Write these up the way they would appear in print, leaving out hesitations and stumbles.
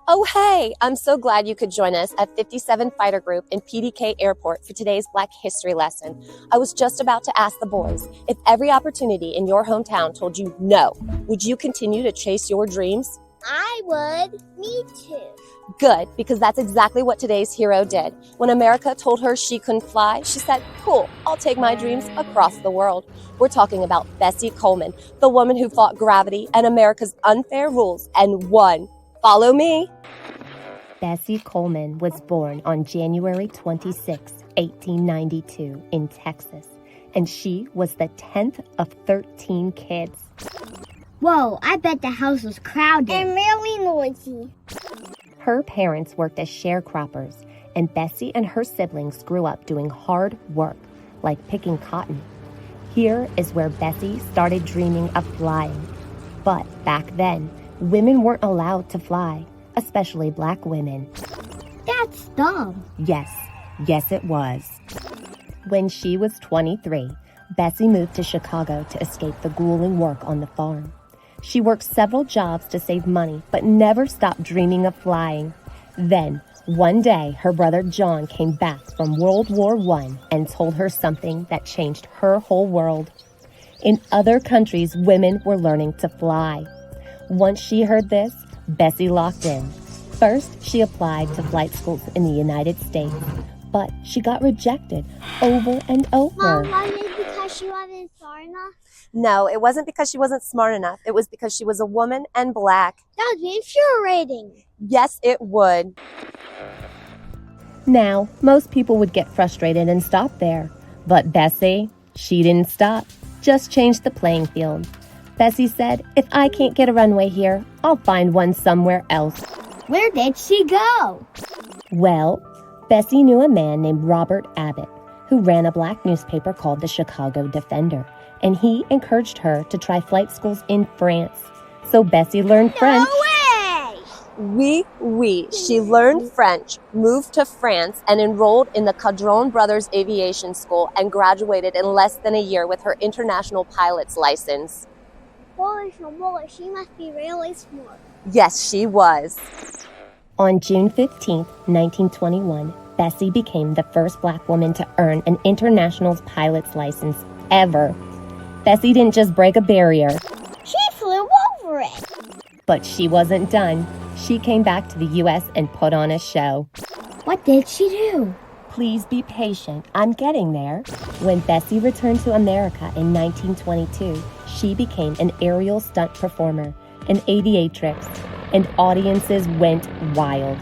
Oh, hey, I'm so glad you could join us at 57 Fighter Group in PDK Airport for today's Black History lesson. I was just about to ask the boys, if every opportunity in your hometown told you no, would you continue to chase your dreams? I would. Me too. Good, because that's exactly what today's hero did. When America told her she couldn't fly, she said, cool, I'll take my dreams across the world. We're talking about Bessie Coleman, the woman who fought gravity and America's unfair rules and won. Follow me. Bessie Coleman was born on January 26, 1892 in Texas, and she was the 10th of 13 kids. Whoa, I bet the house was crowded. And really noisy. Her parents worked as sharecroppers, and Bessie and her siblings grew up doing hard work, like picking cotton. Here is where Bessie started dreaming of flying. But back then, women weren't allowed to fly, especially Black women. That's dumb. Yes it was. When she was 23, Bessie moved to Chicago to escape the grueling work on the farm. She worked several jobs to save money, but never stopped dreaming of flying. Then, one day, her brother John came back from World War I and told her something that changed her whole world. In other countries, women were learning to fly. Once she heard this, Bessie locked in. First, she applied to flight schools in the United States, but she got rejected over and over. Mom, was it because she wasn't smart enough? No, it wasn't because she wasn't smart enough. It was because she was a woman and Black. That would be infuriating. Yes, it would. Now, most people would get frustrated and stop there. But Bessie, she didn't stop, just changed the playing field. Bessie said, if I can't get a runway here, I'll find one somewhere else. Where did she go? Well, Bessie knew a man named Robert Abbott, who ran a Black newspaper called the Chicago Defender, and he encouraged her to try flight schools in France. So Bessie learned French. No way! Oui. She learned French, moved to France, and enrolled in the Cadron Brothers Aviation School and graduated in less than a year with her international pilot's license. Holy schmoly, she must be really smart. Yes, she was. On June 15, 1921, Bessie became the first Black woman to earn an international pilot's license ever. Bessie didn't just break a barrier. She flew over it. But she wasn't done. She came back to the U.S. and put on a show. What did she do? Please be patient. I'm getting there. When Bessie returned to America in 1922, she became an aerial stunt performer, an aviatrix, and audiences went wild.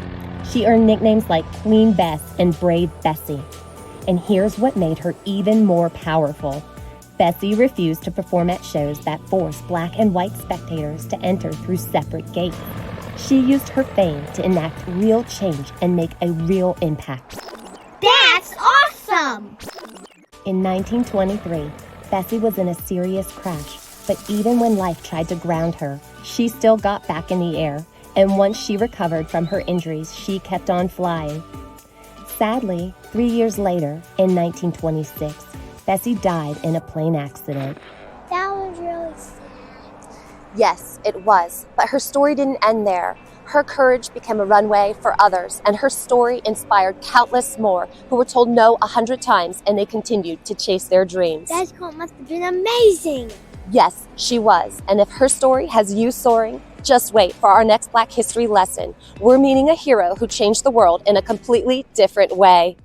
She earned nicknames like Queen Bess and Brave Bessie. And here's what made her even more powerful. Bessie refused to perform at shows that forced Black and white spectators to enter through separate gates. She used her fame to enact real change and make a real impact. That's awesome! In 1923, Bessie was in a serious crash, but even when life tried to ground her, she still got back in the air, and once she recovered from her injuries, she kept on flying. Sadly, 3 years later, in 1926, Bessie died in a plane accident. That was really sad. Yes, it was. But her story didn't end there. Her courage became a runway for others, and her story inspired countless more who were told no 100 times, and they continued to chase their dreams. That school must have been amazing. Yes, she was. And if her story has you soaring, just wait for our next Black History lesson. We're meeting a hero who changed the world in a completely different way.